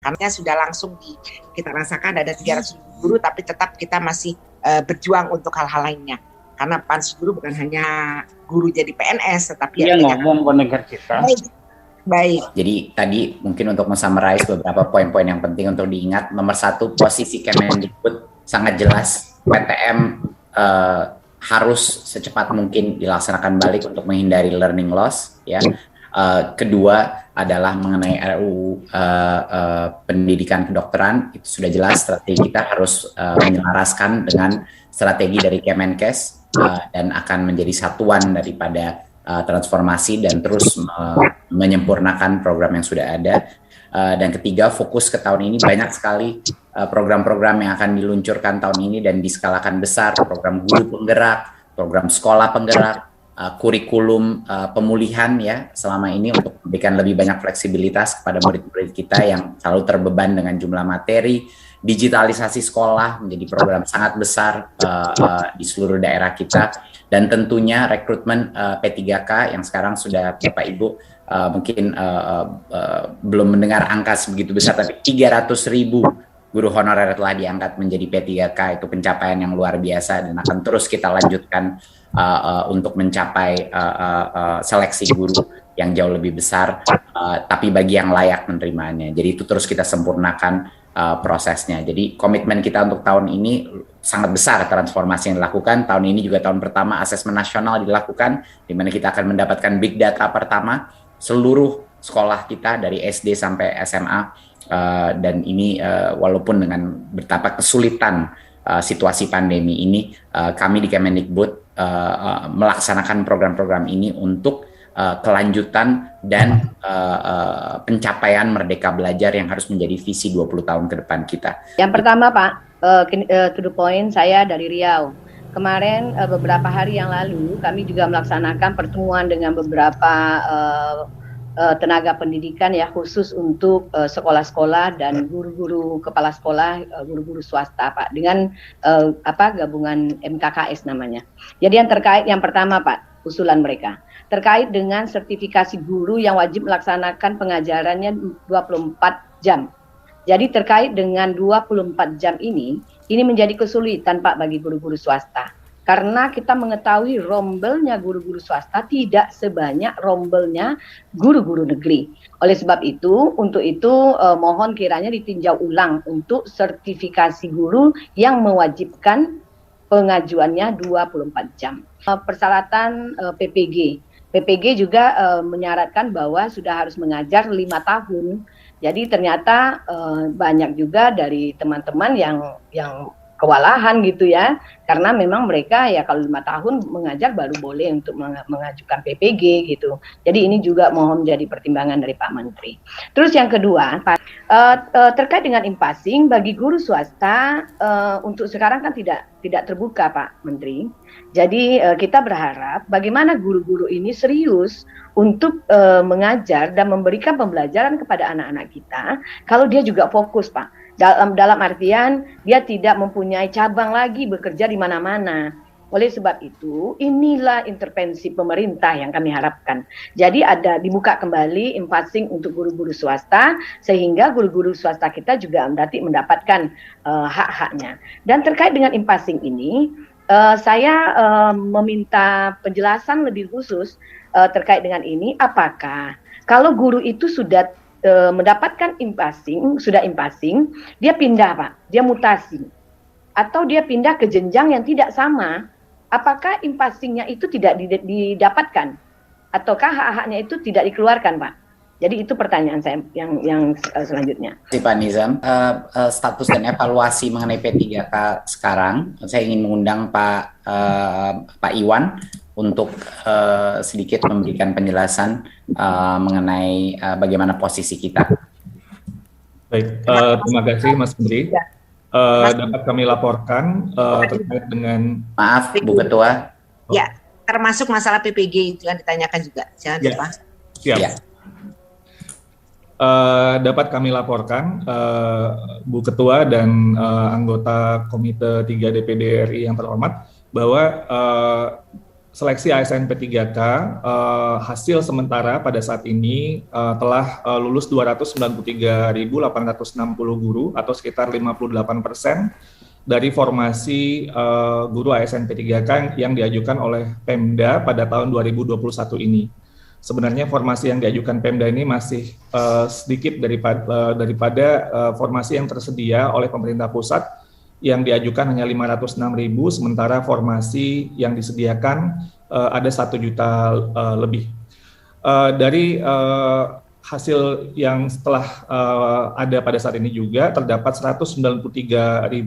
Karena sudah langsung kita rasakan ada 300 guru, tapi tetap kita masih berjuang untuk hal-hal lainnya. Karena Pansus Guru bukan hanya guru jadi PNS, tetapi dia ngomong pendengar kita. Baik. Jadi tadi mungkin untuk men-summarize beberapa poin-poin yang penting untuk diingat. Nomor 1, posisi Kemendikbud sangat jelas. PTM harus secepat mungkin dilaksanakan balik untuk menghindari learning loss. Ya. Kedua adalah mengenai RUU pendidikan kedokteran. Itu sudah jelas strategi kita harus menyelaraskan dengan strategi dari Kemenkes dan akan menjadi satuan daripada transformasi dan terus menyempurnakan program yang sudah ada. Dan ketiga, fokus ke tahun ini banyak sekali program-program yang akan diluncurkan tahun ini dan diskalakan besar, program guru penggerak, program sekolah penggerak, kurikulum pemulihan ya selama ini untuk memberikan lebih banyak fleksibilitas kepada murid-murid kita yang selalu terbeban dengan jumlah materi. Digitalisasi sekolah menjadi program sangat besar di seluruh daerah kita, dan tentunya rekrutmen P3K yang sekarang sudah Bapak Ibu mungkin belum mendengar angka sebegitu besar, tapi 300.000 guru honorer telah diangkat menjadi P3K. Itu pencapaian yang luar biasa dan akan terus kita lanjutkan untuk mencapai seleksi guru yang jauh lebih besar, tapi bagi yang layak menerimanya. Jadi itu terus kita sempurnakan prosesnya. Jadi komitmen kita untuk tahun ini sangat besar transformasi yang dilakukan. Tahun ini juga tahun pertama asesmen nasional dilakukan, di mana kita akan mendapatkan big data pertama seluruh sekolah kita dari SD sampai SMA. Dan ini walaupun dengan betapa kesulitan situasi pandemi ini, kami di Kemendikbud melaksanakan program-program ini untuk kelanjutan dan pencapaian Merdeka Belajar yang harus menjadi visi 20 tahun ke depan kita. Yang pertama Pak, to the point, saya dari Riau. Kemarin beberapa hari yang lalu kami juga melaksanakan pertemuan dengan beberapa tenaga pendidikan ya, khusus untuk sekolah-sekolah dan guru-guru kepala sekolah, guru-guru swasta Pak, dengan gabungan MKKS namanya. Jadi yang pertama Pak, usulan mereka terkait dengan sertifikasi guru yang wajib melaksanakan pengajarannya 24 jam. Jadi terkait dengan 24 jam ini menjadi kesulitan Pak bagi guru-guru swasta. Karena kita mengetahui rombelnya guru-guru swasta tidak sebanyak rombelnya guru-guru negeri. Oleh sebab itu, mohon kiranya ditinjau ulang untuk sertifikasi guru yang mewajibkan pengajuannya 24 jam. Persyaratan PPG. PPG juga menyarankan bahwa sudah harus mengajar 5 tahun. Jadi ternyata banyak juga dari teman-teman yang kewalahan gitu ya, karena memang mereka ya kalau 5 tahun mengajar baru boleh untuk mengajukan PPG gitu. Jadi ini juga mohon menjadi pertimbangan dari Pak Menteri. Terus yang kedua, terkait dengan impasing bagi guru swasta, untuk sekarang kan tidak terbuka Pak Menteri. Jadi kita berharap bagaimana guru-guru ini serius untuk mengajar dan memberikan pembelajaran kepada anak-anak kita, kalau dia juga fokus Pak. Dalam artian dia tidak mempunyai cabang lagi bekerja di mana-mana. Oleh sebab itu, inilah intervensi pemerintah yang kami harapkan. Jadi dibuka kembali impasing untuk guru-guru swasta, sehingga guru-guru swasta kita juga berarti mendapatkan hak-haknya. Dan terkait dengan impasing ini, saya meminta penjelasan lebih khusus terkait dengan ini. Apakah kalau guru itu sudah mendapatkan sudah impasing, dia pindah Pak, dia mutasi, atau dia pindah ke jenjang yang tidak sama, apakah impasingnya itu tidak didapatkan, ataukah hak-haknya itu tidak dikeluarkan Pak? Jadi itu pertanyaan saya yang selanjutnya. Terima kasih Pak Nizam. Status dan evaluasi mengenai P3K sekarang, saya ingin mengundang Pak Iwan untuk sedikit memberikan penjelasan mengenai bagaimana posisi kita. Baik, terima kasih Mas Menteri. Dapat kami laporkan terkait dengan... Maaf Bu Ketua. Ya, termasuk masalah PPG itu yang ditanyakan juga. Jangan lupa. Siap. Ya. Dapat kami laporkan Bu Ketua dan anggota Komite 3 DPD RI yang terhormat bahwa seleksi ASN P3K, hasil sementara pada saat ini telah lulus 293.860 guru atau sekitar 58% dari formasi guru ASN P3K yang diajukan oleh Pemda pada tahun 2021 ini. Sebenarnya formasi yang diajukan Pemda ini masih sedikit daripada formasi yang tersedia oleh pemerintah pusat yang diajukan hanya 506.000, sementara formasi yang disediakan ada 1 juta lebih. Dari hasil yang setelah ada pada saat ini juga terdapat 193.954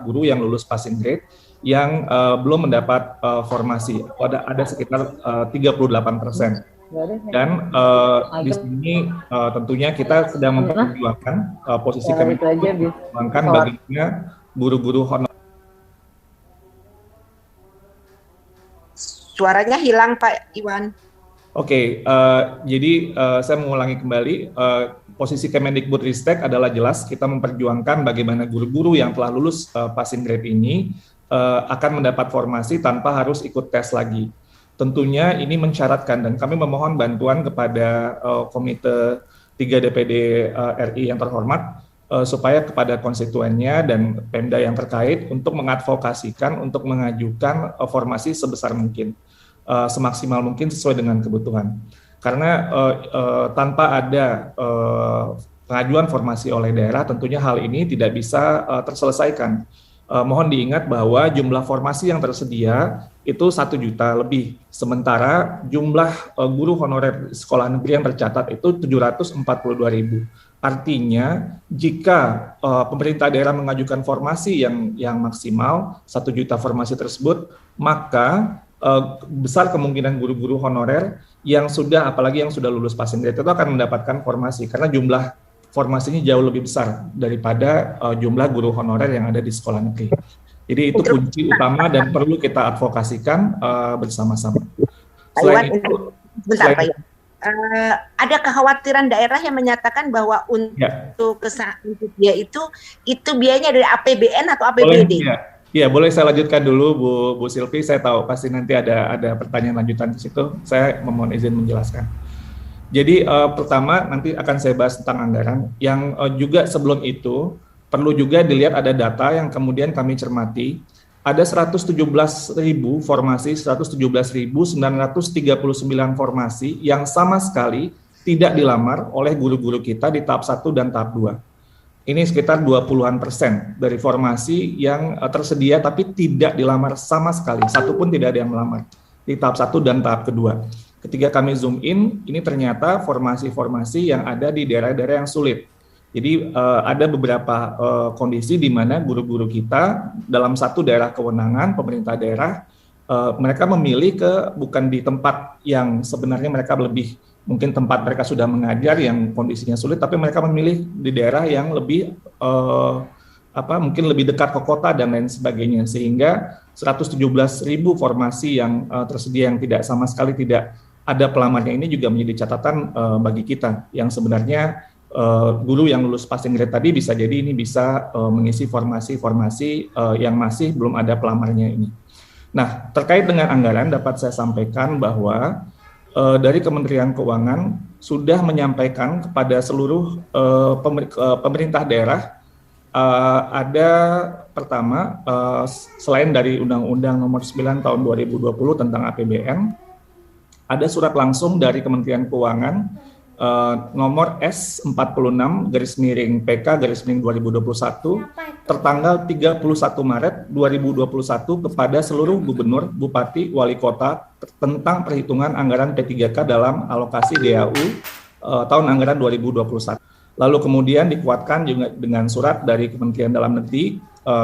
guru yang lulus passing grade yang belum mendapat formasi. Ada sekitar 38%. Dan di sini tentunya kita sedang memperjuangkan posisi kami memperjuangkan bagaimana guru-guru honor. Suaranya hilang Pak Iwan. Oke, jadi saya mengulangi kembali, posisi Kemendikbudristek adalah jelas kita memperjuangkan bagaimana guru-guru yang telah lulus passing grade ini akan mendapat formasi tanpa harus ikut tes lagi. Tentunya ini mensyaratkan dan kami memohon bantuan kepada Komite 3 DPD RI yang terhormat supaya kepada konstituennya dan Pemda yang terkait untuk mengadvokasikan untuk mengajukan formasi sebesar mungkin, semaksimal mungkin sesuai dengan kebutuhan. Karena tanpa ada pengajuan formasi oleh daerah, tentunya hal ini tidak bisa terselesaikan. Mohon diingat bahwa jumlah formasi yang tersedia itu 1 juta lebih. Sementara jumlah guru honorer sekolah negeri yang tercatat itu 742.000. Artinya jika pemerintah daerah mengajukan formasi yang maksimal 1 juta formasi tersebut, maka besar kemungkinan guru-guru honorer yang sudah, apalagi yang sudah lulus passing grade itu akan mendapatkan formasi karena jumlah formasinya jauh lebih besar daripada jumlah guru honorer yang ada di sekolah negeri. Jadi itu kunci utama dan perlu kita advokasikan bersama-sama. Selain itu, ada kekhawatiran daerah yang menyatakan bahwa untuk dia itu biayanya dari APBN atau APBD? Iya, boleh saya lanjutkan dulu Bu Silvi. Saya tahu pasti nanti ada pertanyaan lanjutan di situ. Saya memohon izin menjelaskan. Jadi pertama nanti akan saya bahas tentang anggaran yang juga sebelum itu perlu juga dilihat ada data yang kemudian kami cermati. Ada 117.000 formasi, 117.939 formasi yang sama sekali tidak dilamar oleh guru-guru kita di tahap 1 dan tahap 2. Ini sekitar 20% dari formasi yang tersedia tapi tidak dilamar sama sekali, satu pun tidak ada yang melamar di tahap 1 dan tahap kedua. Ketika kami zoom in, ini ternyata formasi-formasi yang ada di daerah-daerah yang sulit. Jadi ada beberapa kondisi di mana guru-guru kita dalam satu daerah kewenangan pemerintah daerah, mereka memilih bukan di tempat yang sebenarnya mereka lebih, mungkin tempat mereka sudah mengajar yang kondisinya sulit, tapi mereka memilih di daerah yang lebih mungkin lebih dekat ke kota dan lain sebagainya, sehingga 117.000 formasi yang tersedia yang tidak sama sekali tidak ada pelamarnya ini juga menjadi catatan bagi kita yang sebenarnya guru yang lulus passing grade tadi bisa jadi ini bisa mengisi formasi-formasi yang masih belum ada pelamarnya ini. Nah, terkait dengan anggaran dapat saya sampaikan bahwa dari Kementerian Keuangan sudah menyampaikan kepada seluruh pemerintah daerah ada pertama selain dari Undang-Undang Nomor 9 Tahun 2020 tentang APBN, ada surat langsung dari Kementerian Keuangan nomor S46/PK/2021 tertanggal 31 Maret 2021 kepada seluruh gubernur, bupati, wali kota tentang perhitungan anggaran P3K dalam alokasi DAU tahun anggaran 2021. Lalu kemudian dikuatkan juga dengan surat dari Kementerian Dalam Negeri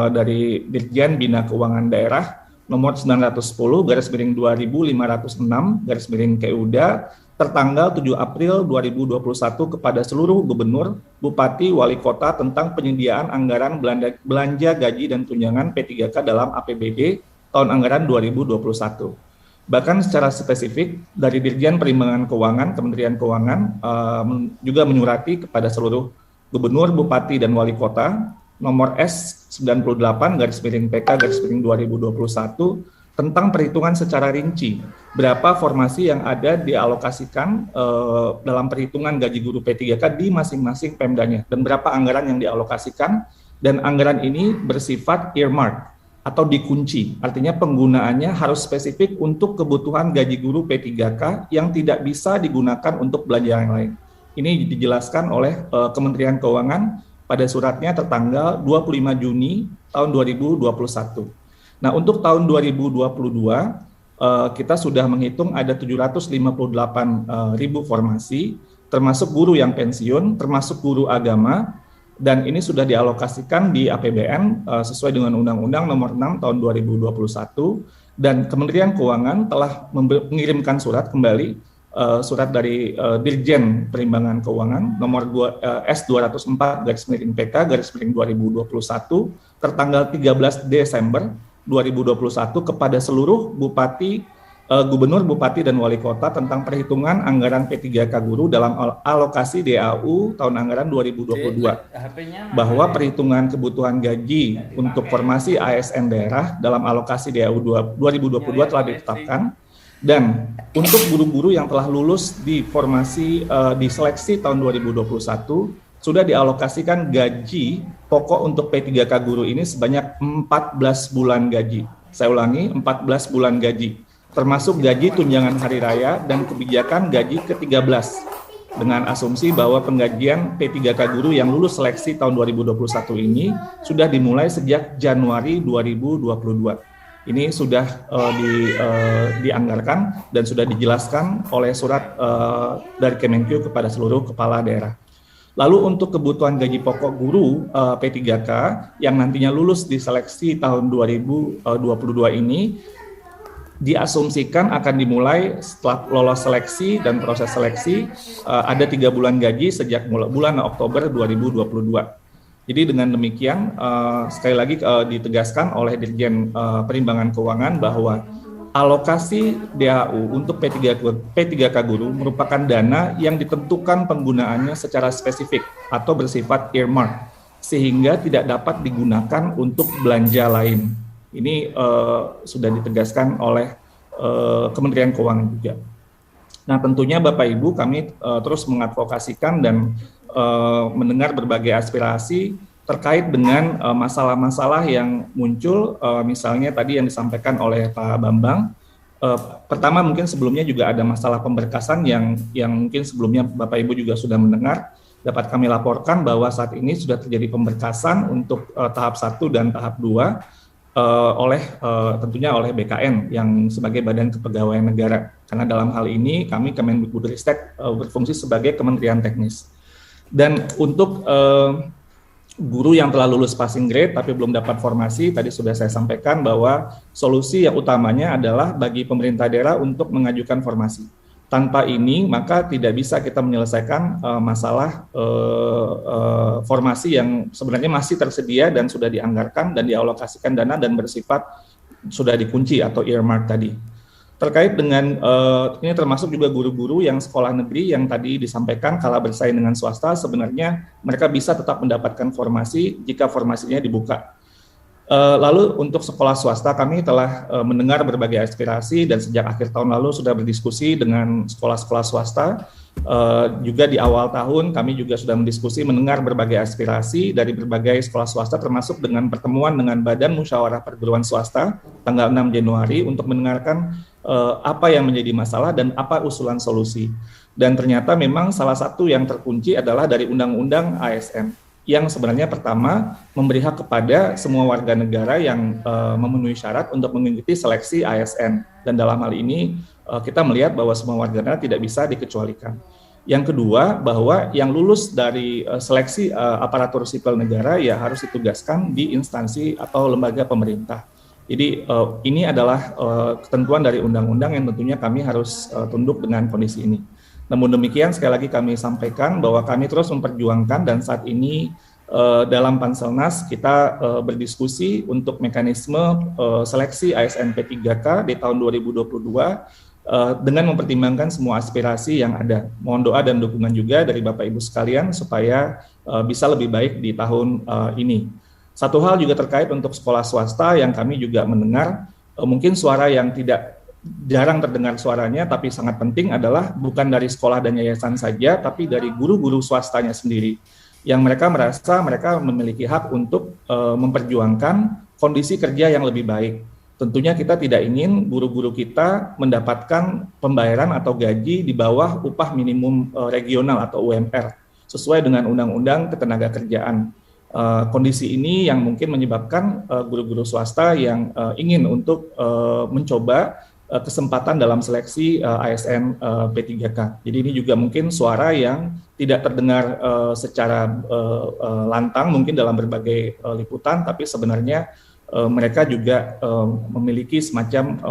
dari Dirjen Bina Keuangan Daerah nomor 910/2506/KUDA tertanggal 7 April 2021 kepada seluruh gubernur, bupati, wali kota tentang penyediaan anggaran belanja gaji dan tunjangan P3K dalam APBD tahun anggaran 2021. Bahkan secara spesifik dari Dirjen Perimbangan Keuangan, Kementerian Keuangan juga menyurati kepada seluruh gubernur, bupati, dan wali kota nomor S98/PK/2021 tentang perhitungan secara rinci berapa formasi yang ada dialokasikan dalam perhitungan gaji guru P3K di masing-masing Pemdanya dan berapa anggaran yang dialokasikan, dan anggaran ini bersifat earmark atau dikunci, artinya penggunaannya harus spesifik untuk kebutuhan gaji guru P3K yang tidak bisa digunakan untuk belanja yang lain. Ini dijelaskan oleh Kementerian Keuangan pada suratnya tertanggal 25 Juni tahun 2021. Nah, untuk tahun 2022 kita sudah menghitung ada 758.000 formasi, termasuk guru yang pensiun, termasuk guru agama, dan ini sudah dialokasikan di APBN sesuai dengan Undang-Undang Nomor 6 Tahun 2021, dan Kementerian Keuangan telah mengirimkan surat kembali, surat dari Dirjen Perimbangan Keuangan nomor S204/PK/2021 tertanggal 13 Desember 2021 kepada seluruh bupati, gubernur, bupati, dan wali kota tentang perhitungan anggaran P3K guru dalam alokasi DAU tahun anggaran 2022, bahwa perhitungan kebutuhan gaji untuk formasi ASN daerah dalam alokasi DAU 2022 telah ditetapkan, dan untuk guru-guru yang telah lulus di formasi di seleksi tahun 2021 sudah dialokasikan gaji pokok untuk P3K guru ini sebanyak 14 bulan gaji. Saya ulangi, 14 bulan gaji, termasuk gaji tunjangan hari raya dan kebijakan gaji ke-13, dengan asumsi bahwa penggajian P3K guru yang lulus seleksi tahun 2021 ini sudah dimulai sejak Januari 2022. Ini sudah dianggarkan dan sudah dijelaskan oleh surat dari Kemenkyu kepada seluruh kepala daerah. Lalu untuk kebutuhan gaji pokok guru P3K yang nantinya lulus di seleksi tahun 2022 ini diasumsikan akan dimulai setelah lolos seleksi dan proses seleksi, ada 3 bulan gaji sejak bulan Oktober 2022. Jadi dengan demikian sekali lagi ditegaskan oleh Dirjen Perimbangan Keuangan bahwa alokasi DAU untuk P3K guru merupakan dana yang ditentukan penggunaannya secara spesifik atau bersifat earmark, sehingga tidak dapat digunakan untuk belanja lain. Ini sudah ditegaskan oleh Kementerian Keuangan juga. Nah, tentunya Bapak Ibu, kami terus mengadvokasikan dan mendengar berbagai aspirasi terkait dengan masalah-masalah yang muncul, misalnya tadi yang disampaikan oleh Pak Bambang. Pertama, mungkin sebelumnya juga ada masalah pemberkasan yang mungkin sebelumnya Bapak Ibu juga sudah mendengar. Dapat kami laporkan bahwa saat ini sudah terjadi pemberkasan untuk tahap 1 dan tahap 2 tentunya oleh BKN yang sebagai Badan Kepegawaian Negara. Karena dalam hal ini kami Kemendikbudristek berfungsi sebagai kementerian teknis. Dan untuk guru yang telah lulus passing grade tapi belum dapat formasi, tadi sudah saya sampaikan bahwa solusi yang utamanya adalah bagi pemerintah daerah untuk mengajukan formasi. Tanpa ini maka tidak bisa kita menyelesaikan masalah formasi yang sebenarnya masih tersedia dan sudah dianggarkan dan dialokasikan dana dan bersifat sudah dikunci atau earmark tadi. Terkait dengan ini termasuk juga guru-guru yang sekolah negeri yang tadi disampaikan kalah bersaing dengan swasta, sebenarnya mereka bisa tetap mendapatkan formasi jika formasinya dibuka. Lalu untuk sekolah swasta kami telah mendengar berbagai aspirasi dan sejak akhir tahun lalu sudah berdiskusi dengan sekolah-sekolah swasta. Juga di awal tahun kami juga sudah mendiskusi mendengar berbagai aspirasi dari berbagai sekolah swasta, termasuk dengan pertemuan dengan Badan Musyawarah Perguruan Swasta tanggal 6 Januari untuk mendengarkan apa yang menjadi masalah dan apa usulan solusi. Dan ternyata memang salah satu yang terkunci adalah dari Undang-Undang ASN yang sebenarnya pertama memberi hak kepada semua warga negara yang memenuhi syarat untuk mengikuti seleksi ASN, dan dalam hal ini kita melihat bahwa semua warga negara tidak bisa dikecualikan. Yang kedua, bahwa yang lulus dari seleksi aparatur sipil negara ya harus ditugaskan di instansi atau lembaga pemerintah. Jadi ini adalah ketentuan dari undang-undang yang tentunya kami harus tunduk dengan kondisi ini. Namun demikian sekali lagi kami sampaikan bahwa kami terus memperjuangkan dan saat ini dalam Panselnas kita berdiskusi untuk mekanisme seleksi ASN P3K di tahun 2022 dengan mempertimbangkan semua aspirasi yang ada. Mohon doa dan dukungan juga dari Bapak Ibu sekalian supaya bisa lebih baik di tahun ini. Satu hal juga terkait untuk sekolah swasta yang kami juga mendengar Mungkin suara yang tidak jarang terdengar suaranya tapi sangat penting adalah bukan dari sekolah dan yayasan saja, tapi dari guru-guru swastanya sendiri, yang mereka merasa mereka memiliki hak untuk memperjuangkan kondisi kerja yang lebih baik. Tentunya kita tidak ingin guru-guru kita mendapatkan pembayaran atau gaji di bawah upah minimum regional atau UMR sesuai dengan Undang-Undang Ketenagakerjaan. Kondisi ini yang mungkin menyebabkan guru-guru swasta yang ingin untuk mencoba kesempatan dalam seleksi ASN P3K. Jadi ini juga mungkin suara yang tidak terdengar secara lantang mungkin dalam berbagai liputan, tapi sebenarnya mereka juga memiliki semacam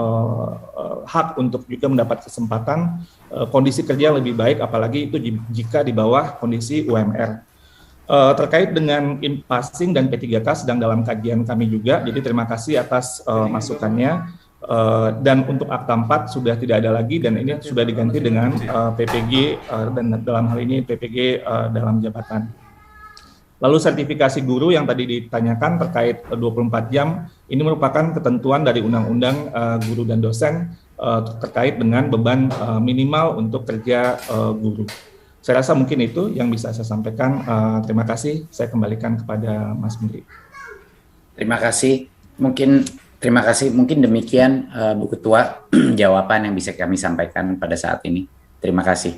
hak untuk juga mendapat kesempatan kondisi kerja yang lebih baik, apalagi itu jika di bawah kondisi UMR. Terkait dengan passing dan P3K sedang dalam kajian kami juga, jadi terima kasih atas masukannya. Dan untuk Akta 4 sudah tidak ada lagi dan ini sudah diganti dengan PPG dan dalam hal ini PPG dalam jabatan. Lalu sertifikasi guru yang tadi ditanyakan terkait 24 jam, ini merupakan ketentuan dari Undang-Undang Guru dan Dosen terkait dengan beban minimal untuk kerja guru. Saya rasa mungkin itu yang bisa saya sampaikan. Terima kasih, saya kembalikan kepada Mas Menteri. Terima kasih. Mungkin demikian Bu Ketua jawaban yang bisa kami sampaikan pada saat ini. Terima kasih.